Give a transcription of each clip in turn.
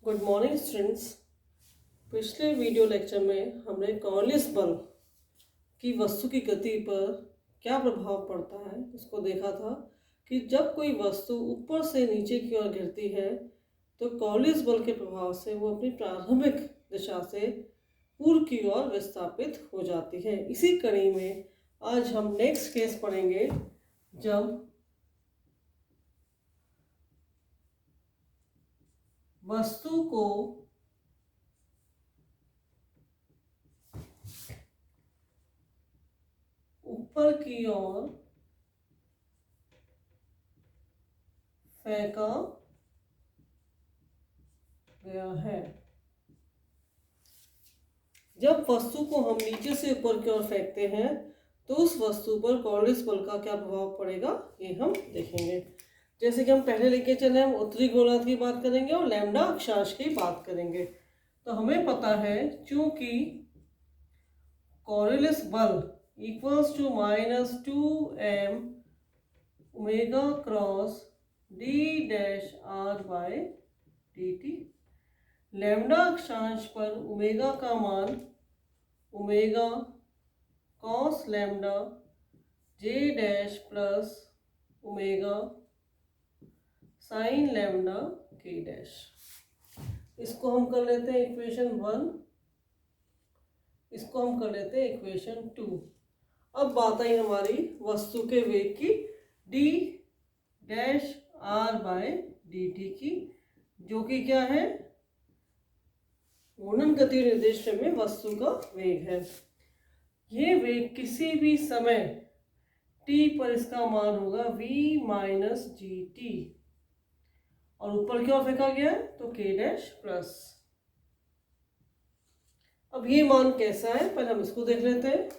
Good morning students. पिछले video lecture में हमने कॉर्लिस बल की वस्तु की गति पर क्या प्रभाव पड़ता है इसको देखा था कि जब कोई वस्तु ऊपर से नीचे की ओर गिरती है तो कॉर्लिस बल के प्रभाव से वो अपनी प्रारंभिक दिशा से पूर्व की ओर विस्थापित हो जाती है। इसी कड़ी में आज हम नेक्स्ट केस पढ़ेंगे जब वस्तु को ऊपर की ओर फेंका गया है। जब वस्तु को हम नीचे से ऊपर की ओर फेंकते हैं तो उस वस्तु पर कॉर्लिस बल का क्या प्रभाव पड़ेगा ये हम देखेंगे। जैसे कि हम पहले लेके चले, हम उत्तरी गोलार्ध की बात करेंगे और लैम्डा अक्षांश की बात करेंगे। तो हमें पता है चूंकि कॉर्लिस बल equals to -2m omega cross d dash r by dt। Lambda अक्षांश पर ओमेगा का मान omega cos lambda j dash plus omega sine lambda k dash. इसको हम कर लेते हैं इक्वेशन 1, इसको हम कर लेते हैं इक्वेशन 2। अब बात आई हमारी वस्तु के वेग की d dash r by dt की, जो कि क्या है, घूर्णन गति निर्देश में वस्तु का वेग है। ये वेग किसी भी समय t पर इसका मान होगा v माइनस gt और ऊपर की ओर फेंका गया है तो k डैश प्लस। अब ये मान कैसा है पहले हम इसको देख लेते हैं।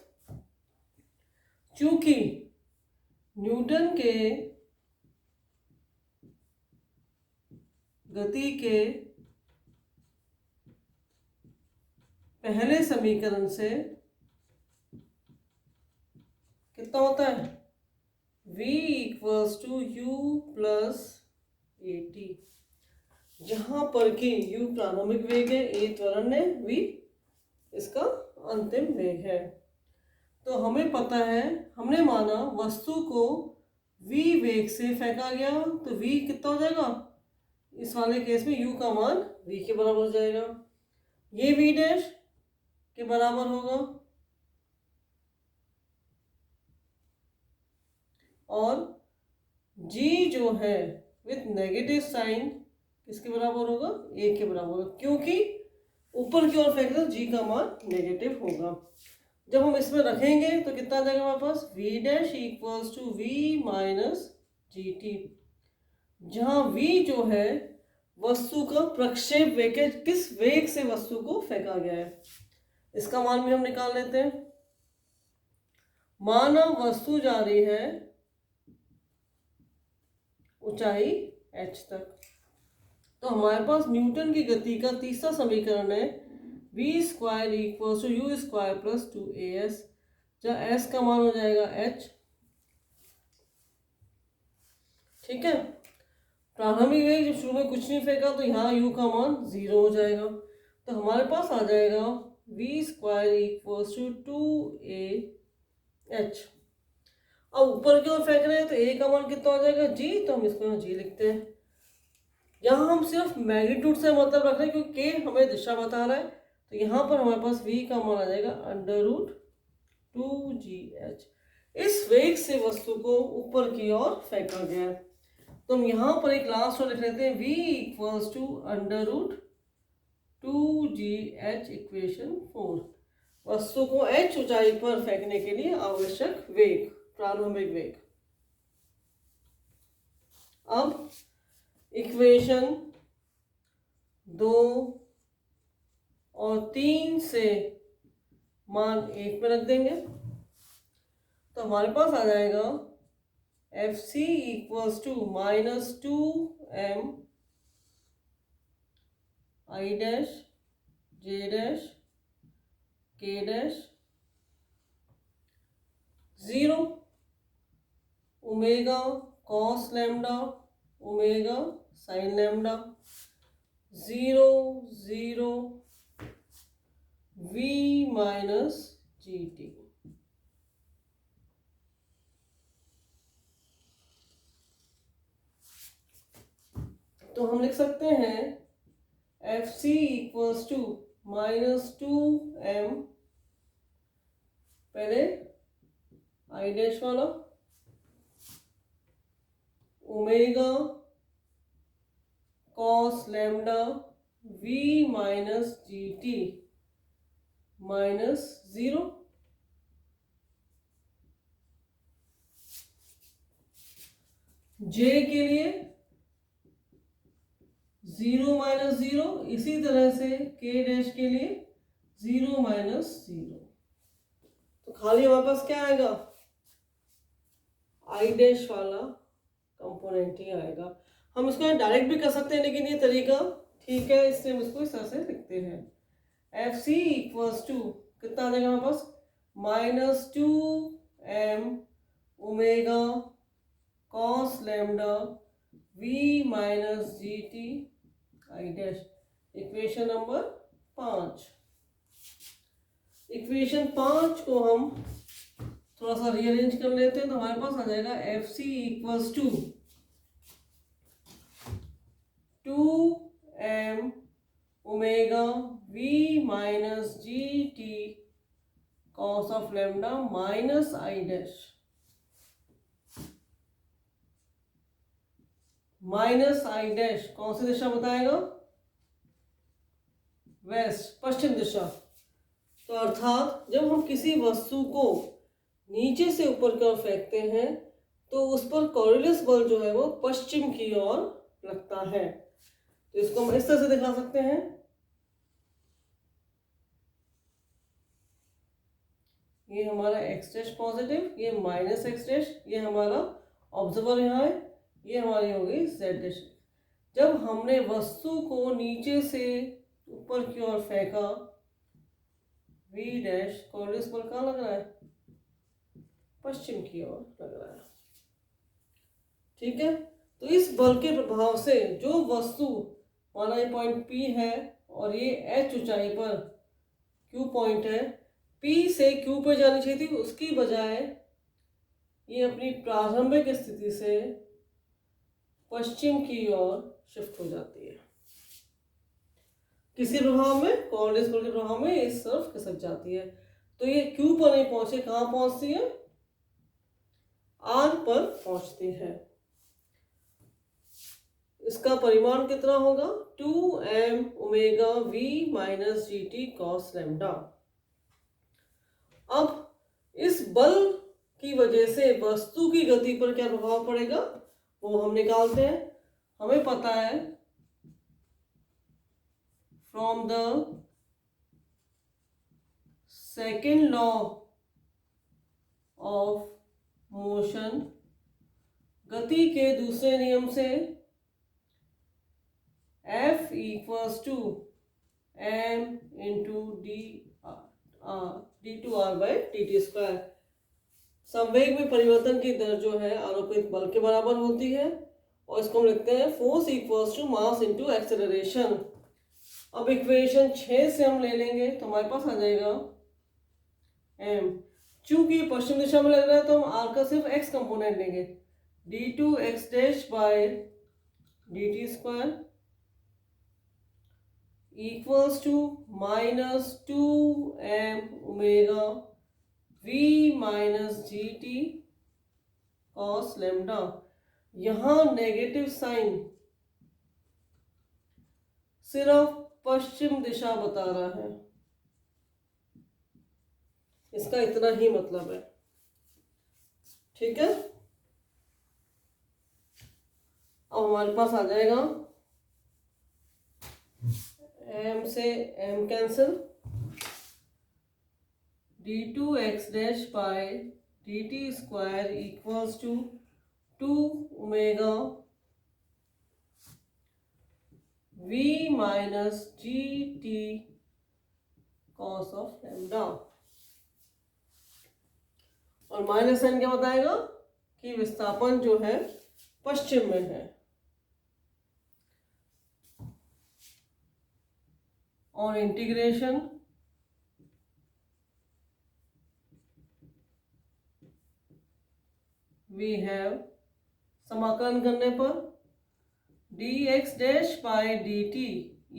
चूंकि न्यूटन के गति के पहले समीकरण से कितना होता है, v equals to u plus at, जहां पर कि u प्रारंभिक वेग है, a त्वरण है, v इसका अंतिम वेग है। तो हमें पता है, हमने माना वस्तु को v वेग से फेंका गया तो v कितना हो जाएगा, इस वाले केस में u का मान v के बराबर हो जाएगा। ये v डैश के बराबर होगा और g जो है विथ नेगेटिव साइन किसके बराबर होगा, a के बराबर होगा, क्योंकि ऊपर की ओर फेंक दो g का मान नेगेटिव होगा। जब हम इसमें रखेंगे तो कितना आ जाएगा हमारे पास, v dash equals to v minus gt, जहां v जो है वस्तु का प्रक्षेप वेग है, किस वेग से वस्तु को फेंका गया है, इसका मान भी हम निकाल लेते हैं। माना वस्तु जा रही है ऊंचाई h तक, तो हमारे पास न्यूटन की गति का तीसरा समीकरण है v square equals to u square plus 2as, जहाँ s का मान हो जाएगा h। ठीक है, प्रारंभिक वेग जब शुरू में कुछ नहीं फेंका तो यहाँ u का मान 0 हो जाएगा, तो हमारे पास आ जाएगा v square equals to 2ah। अब ऊपर की ओर फेंक रहे हैं तो a का मान कितना हो जाएगा, g, तो हम इसको यहाँ g लिखते हैं। यहाँ हम सिर्फ मैग्नीट्यूड से मतलब रख रहे हैं क्योंकि k हमें दिशा बता रहा है, तो यहाँ पर हमारे पास v का मान आ जाएगा √2gh। इस वेग से वस्तु को ऊपर की ओर फेंका गया है, तो हम यहाँ पर एक लास्ट और लिख लेते हैं v equals to √2gh equation 4। वस्तु को h ऊंचाई पर फेंकने के लिए आवश्यक वेग, प्रारंभिक वेग। अब इक्वेशन 2 और 3 से मान 1 में रख देंगे तो हमारे पास आ जाएगा fc equals to -2m i dash j dash k dash 0 omega cos lambda omega sine lambda 0 0 v minus g t. तो हम लिख सकते हैं F c equals to -2m, पहले आई डैश वाला, omega cos lambda v minus g T -0। जे के लिए 0 minus 0, इसी तरह से के डैश के लिए 0 माइनस 0। तो खाली हमारे पास क्या आएगा, आई डैश वाला कंपोनेंट ही आएगा। हम इसको डायरेक्ट भी कर सकते हैं, लेकिन ये तरीका ठीक है, इसलिए हम इसको इस तरह से लिखते हैं। एफ सी इक्वल्स टू कितना आ जाएगा हमारे पास, -2m omega cos lambda v minus g T I dash. Equation number 5। Equation 5 को हम थोड़ा सा रीअरेंज कर लेते हैं, तो हमारे पास आ जाएगा f c equals to 2m omega v minus g t cos of lambda minus i dash. Minus i dash कौन सी दिशा बताएगा, वेस्ट, पश्चिम दिशा। तो अर्थात जब हम किसी वस्तु को नीचे से ऊपर की ओर फेंकते हैं तो उस पर कॉरियोलिस बल जो है वो पश्चिम की ओर लगता है। तो इसको हम इस तरह से दिखा सकते हैं, ये हमारा एक्स डैश पॉजिटिव, ये माइनस एक्स डैश, ये हमारा ऑब्जर्वर यहाँ है, ये हमारी होगी जेड डैश। जब हमने वस्तु को नीचे से ऊपर की ओर फेंका, v डैश कॉरियोलिस बल कहाँ लग रहा है, पश्चिम की ओर लग रहा है। ठीक है, तो इस बल के प्रभाव से जो वस्तु, माना ये पॉइंट P है और ये H ऊंचाई पर Q पॉइंट है, P से Q पे जानी चाहिए थी, उसकी बजाय ये अपनी प्रारंभिक स्थिति से पश्चिम की ओर शिफ्ट हो जाती है। किसी प्रभाव में, कॉरियोलिस बल के प्रभाव में इस तरफ खिसक जाती है। तो ये Q पर नहीं पहुंचे, कहाँ पहुंचती है, R पर पहुंचती है। इसका परिमाण कितना होगा, 2m omega v minus g t cos lambda. अब इस बल की वजह से वस्तु की गति पर क्या प्रभाव पड़ेगा वो हम निकालते हैं। हमें पता है from the second law of motion, गति के दूसरे नियम से F equals to m into d2r by dt square. संवेग में परिवर्तन की दर जो है आरोपित बल के बराबर होती है, और इसको हम लिखते हैं force equals to mass into acceleration. अब इक्वेशन 6 से हम ले लेंगे तो हमारे पास आ जाएगा m, चूंकि पश्चिम दिशा में लग रहा है तो हम r का सिर्फ x कंपोनेंट लेंगे, d2x dash by dt square equals to -2m omega v minus g t cos lambda. यहाँ नेगेटिव साइन सिर्फ पश्चिम दिशा बता रहा है, इसका इतना ही मतलब है। ठीक है, अब हमारे पास आ जाएगा m से m cancel, d2x dash by dt square equals to 2 omega v minus g t cos of lambda. और माइनस n क्या बताएगा कि विस्थापन जो है पश्चिम में है। और इंटीग्रेशन वी हैव, समाकलन करने पर dx dash by dt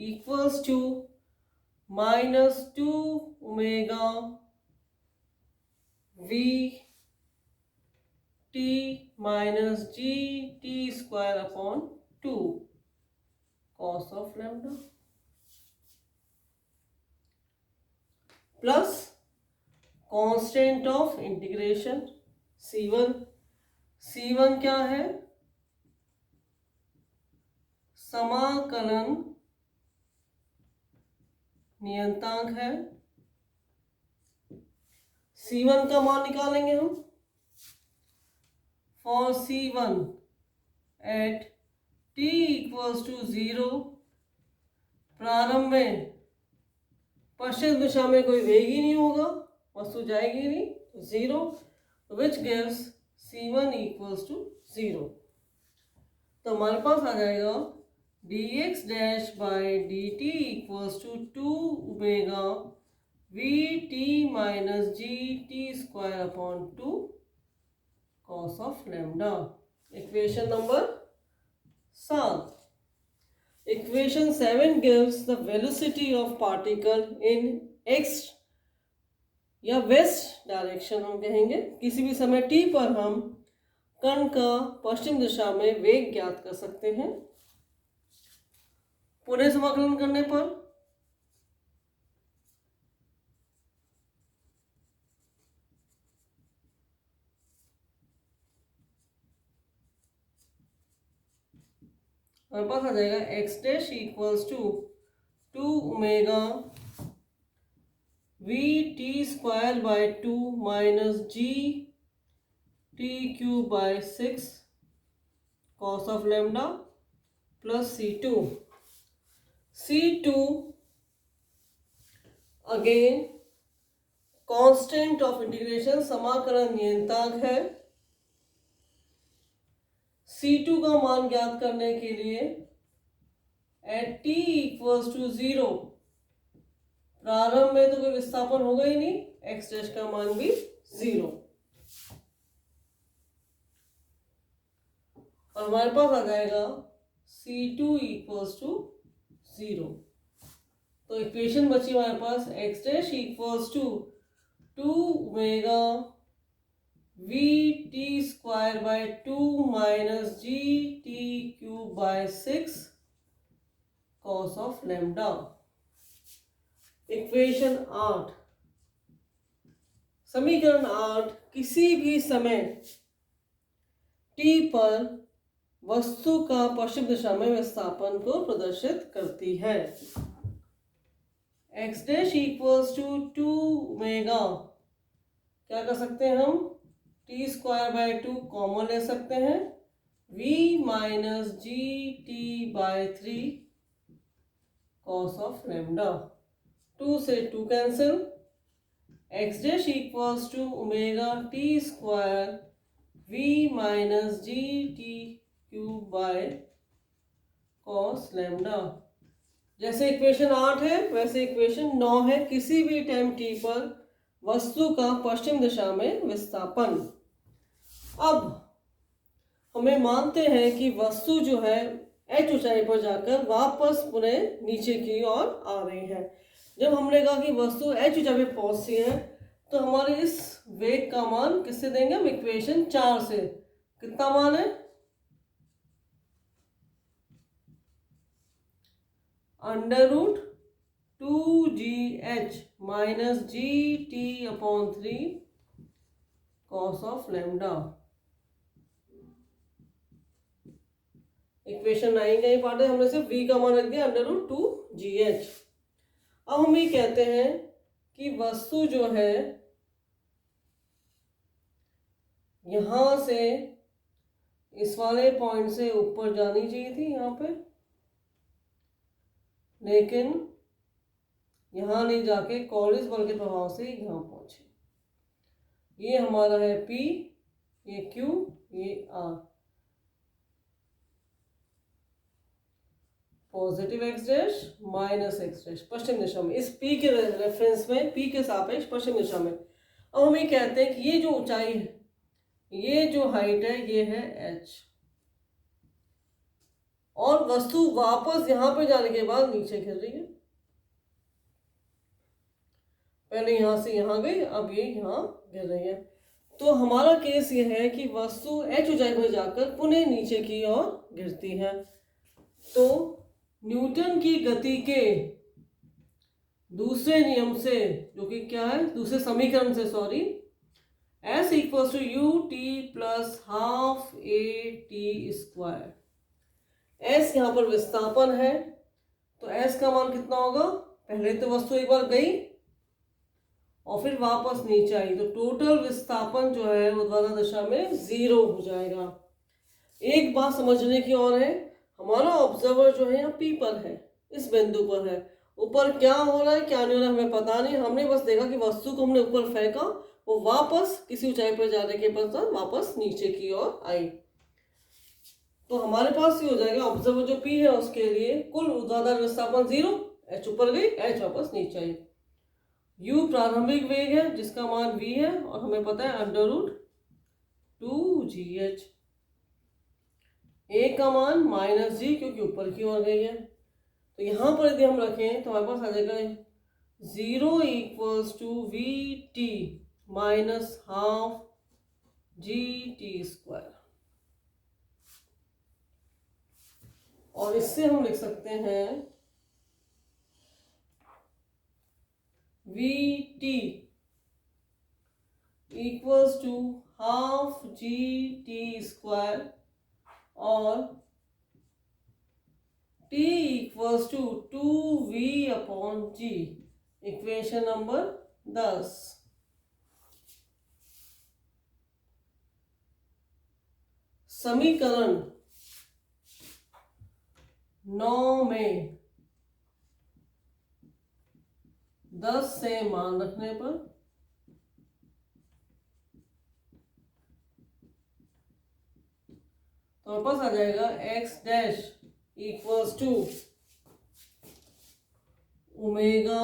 equals to -2 omega v t minus g t square upon 2 cos of lambda plus constant of integration C1 क्या है, समाकलन नियतांक है। C1 का मान निकालेंगे हम। For C1 at t equals to 0, प्रारंभ में पश्चिम दिशा में कोई वेग ही नहीं होगा, वस्तु जाएगी नहीं, 0, which gives C1 equals to 0। तो हमारे पास आ जाएगा dx dash by dt equals to 2 omega v t minus g t square upon 2 cos of lambda. Equation number 7। Equation 7 gives the velocity of particle in x या west direction हम कहेंगे। किसी भी समय t पर हम कण का पश्चिम दिशा में वेग ज्ञात कर सकते हैं। पुनः समाकलन करने पर हमारे पास आ जाएगा x dash equals to 2 omega v t square by 2 minus g t cube by 6 cos of lambda plus C2 again constant of integration, समाकलन नियतांक है। C2 का मान ज्ञात करने के लिए एट t इक्वल्स टू 0, प्रारंभ में तो कोई विस्थापन होगा ही नहीं, x डैश का मान भी 0, और हमारे पास आ जाएगा C2 इक्वल्स टू 0। तो इक्वेशन बची हमारे पास x dash equals to 2 omega v t square by 2 minus g t cube by 6 cos of lambda. Equation 8, समीकरण 8 किसी भी समय t पर वस्तु का पश्चिम दिशा में विस्थापन को प्रदर्शित करती है। x dash equals to 2 omega, क्या कर सकते हैं हम, t स्क्वायर बाय 2 कॉमन ले सकते हैं, v minus g t by 3 cos of lambda. 2 से 2 cancel, x dash equals to omega t square v minus g t cube by cos lambda. जैसे इक्वेशन 8 है वैसे इक्वेशन 9 है, किसी भी टाइम t पर वस्तु का पश्चिम दिशा में विस्थापन। अब हमें मानते हैं कि वस्तु जो है h ऊंचाई पर जाकर वापस पुनः नीचे की ओर आ रही है। जब हमने कहा कि वस्तु h ऊंचाई पर पहुंचती है तो हमारे इस वेग का मान किससे देंगे हम, इक्वेशन 4 से। कितना मान है, under root 2gh minus g t upon 3 cos of lambda. Equation 9 नहीं पढ़ते, हमने सिर्फ v का मान रख दिया अंडर रूट 2gh। अब हम ये कहते हैं कि वस्तु जो है यहां से इस वाले पॉइंट से ऊपर जानी चाहिए थी यहाँ पे, लेकिन यहां नहीं जाके कॉलिन्स बल के प्रभाव से यहां पहुंचे। ये हमारा है P, ये Q, ये R। Positive x dash minus x dash पश्चिम दिशा में, इस पी के रेफरेंस में, पी के सापेक्ष पश्चिम दिशा में। अब हम ये कहते हैं कि ये जो ऊंचाई है, ये जो हाइट है, ये है h, और वस्तु वापस यहां पे जाने के बाद नीचे गिर रही है। पहले यहां से यहां गई, अब ये यहां गिर रही है। तो हमारा केस ये है कि वस्तु h ऊंचाई पर जाकर पुनः नीचे की ओर गिरती है। तो न्यूटन की गति के दूसरे नियम से, जो कि क्या है, दूसरे समीकरण से, sorry, S equals to u t plus half a t square. S यहाँ पर विस्थापन है, तो S का मान कितना होगा, पहले तो वस्तु एक बार गई और फिर वापस नीचे आई, तो टोटल विस्थापन जो है ऊर्ध्वाधर दिशा में 0 हो जाएगा। एक बात समझने की और है, हमारा ऑब्जर्वर जो है यहाँ P पर है, इस बिंदु पर है। ऊपर क्या हो रहा है क्या नहीं हो रहा है हमें पता नहीं, हमने बस देखा कि वस्तु को हमने ऊपर फेंका, वो वापस किसी ऊंचाई पर जाने के पश्चात वापस नीचे की ओर आई। तो हमारे पास ये हो जाएगा, ऑब्जर्वर जो P है उसके लिए कुल ऊर्ध्वाधर विस्थापन 0, h ऊपर गई, h वापस नीचे आई। u प्रारंभिक वेग है जिसका मान v है, और हमें पता है √2gh। a का मान -g क्योंकि ऊपर की ओर गई है। तो यहां पर यदि हम रखें तो हमारे पास आ जाएगा 0 equals to v t minus half g t square, और इससे हम लिख सकते हैं v t equals to half g t square और t equals to 2v/g, equation number 10। समीकरण 9 में 10 से मान रखने पर तो हमारे पास आ जाएगा x dash equals to omega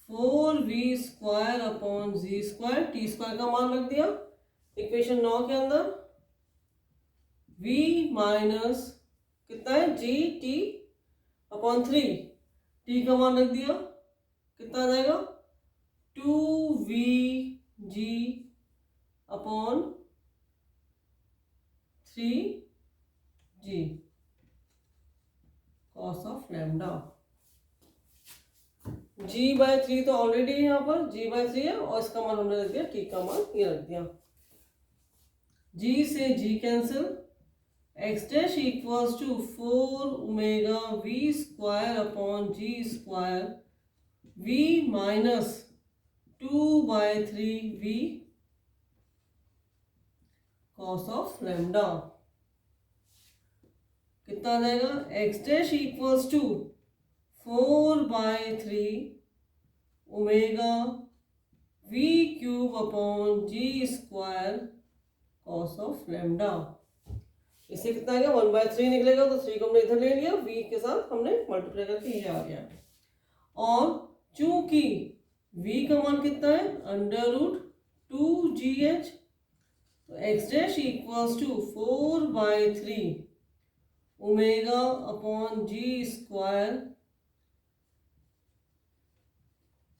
4v²/g², t square का मान रख दिया इक्वेशन 9 के अंदर, v माइनस कितना है g/3, टी का मान रख दिया, कितना आ जाएगा 2vg/3g cos of lambda. g/3 तो ऑलरेडी यहाँ पर g/3 है, और इसका मान हमने रख दिया, t का मान ये रख दिया। g से g cancel, x dash equals to 4 omega v² v minus 2/3v cos of lambda, कितना आ जाएगा x dash equals to 4/3 omega v³ cos of lambda. इससे कितना आ गया 1/3 निकलेगा, तो 3 को हमने इधर ले लिया, v के साथ हमने मल्टीप्लाई करके ये आ गया। और चूंकि v का मान कितना है √2gh, तो x डैश इक्वल्स टू 4/3 ओमेगा/g²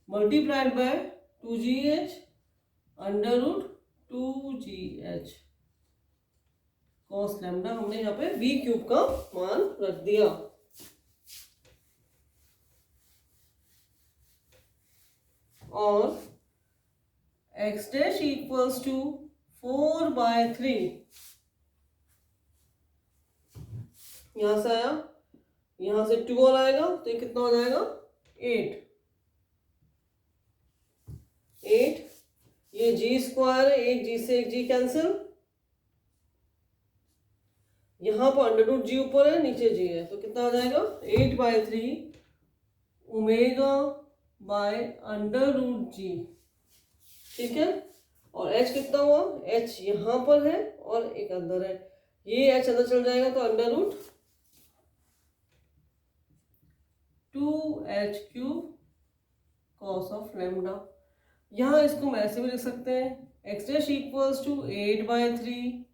multiplied by 2gh √2gh cos lambda, हमने यहाँ पे v³ का मान रख दिया। और x डैश इक्वल्स टू 4/3, यहां से आया, यहां से 2 और आएगा, तो ये कितना हो जाएगा 8। ये g² है, एक g से एक g कैंसिल, यहां पर √g ऊपर है, नीचे g है, तो कितना आ जाएगा 8/3 ओमेगा/√g, ठीक है। और h कितना हुआ, h यहां पर है और एक अंदर है, ये h अंदर चल जाएगा, तो √, 2h³ cos ऑफ लैम्डा। यहाँ इसको हम ऐसे भी लिख सकते हैं, x dash equals to 8/3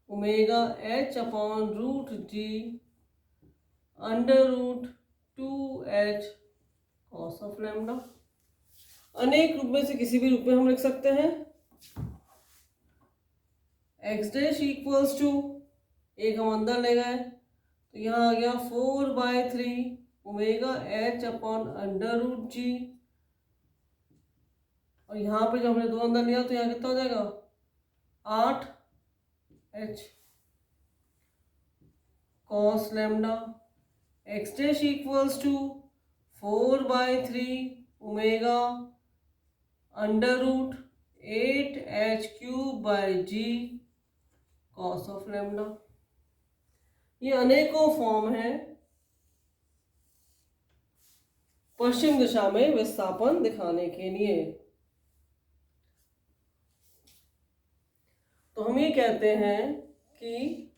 omega h upon root g under root 2h cos of lambda. अनेक रूप में से किसी भी रूप में हम लिख सकते हैं। x डैश इक्वल्स टू, एक हम अंदर ले गए तो यहाँ आ गया 4/3 omega h upon under root g, और यहाँ पे जब हमने 2 अंदर लिया तो यहाँ कितना हो जाएगा 8h cos lambda. x dash equals to 4/3 omega under root 8h³ cos of lambda. ये अनेकों फॉर्म है पश्चिम दिशा में विस्थापन दिखाने के लिए। तो हम ये कहते हैं कि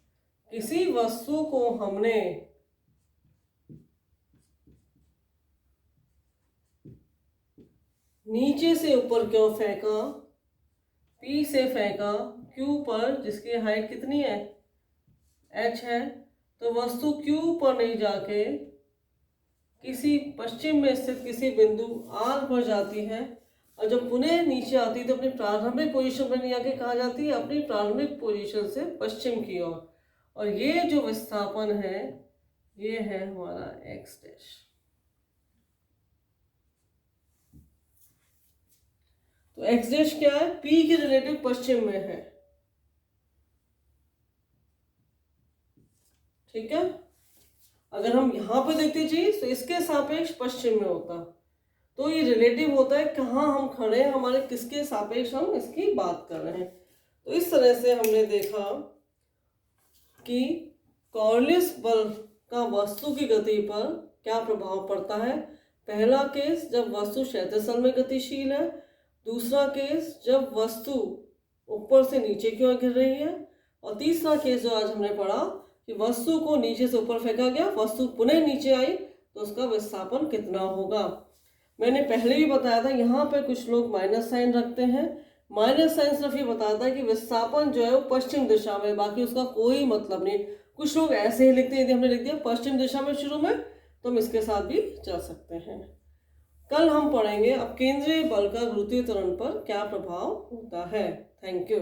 किसी वस्तु को हमने नीचे से ऊपर क्यों फेंका, P से फेंका Q पर, जिसकी हाइट कितनी है h है, तो वस्तु Q पर नहीं जाके किसी पश्चिम में स्थित किसी बिंदु R पर जाती है, और जब पुनः नीचे आती है तो अपनी प्रारंभिक पोजीशन पर नहीं आके कहाँ जाती है, अपनी प्रारंभिक पोजीशन से पश्चिम की ओर। और ये जो विस्थापन है ये है हमारा x डैश। तो x डैश क्या है, P के रिलेटिव पश्चिम में है, ठीक है। अगर हम यहाँ पे देखते चीज तो इसके सापेक्ष पश्चिम में होता, तो ये रिलेटिव होता है कहाँ हम खड़े हैं, हमारे किसके सापेक्ष हम इसकी बात कर रहे हैं। तो इस तरह से हमने देखा कि कॉर्लिस बल का वस्तु की गति पर क्या प्रभाव पड़ता है। पहला केस जब वस्तु क्षैतिज तल में गतिशील है, दूसरा केस जब वस्तु ऊपर से नीचे की ओर गिर रही है, और तीसरा केस जो आज हमने पढ़ा कि वस्तु को नीचे से ऊपर फेंका गया, वस्तु पुनः नीचे आई तो उसका विस्थापन कितना होगा। मैंने पहले भी बताया था, यहाँ पे कुछ लोग माइनस साइन रखते हैं। माइनस साइन सिर्फ ये बताता है कि विस्थापन जो है वो पश्चिम दिशा में, बाकी उसका कोई मतलब नहीं। कुछ लोग ऐसे ही लिखते हैं, यदि हमने लिख दिया पश्चिम दिशा में शुरू में तो हम इसके साथ भी चल सकते हैं। कल हम पढ़ेंगे अब केंद्रीय बल का गुरुत्वीय त्वरण पर क्या प्रभाव होता है। Thank you.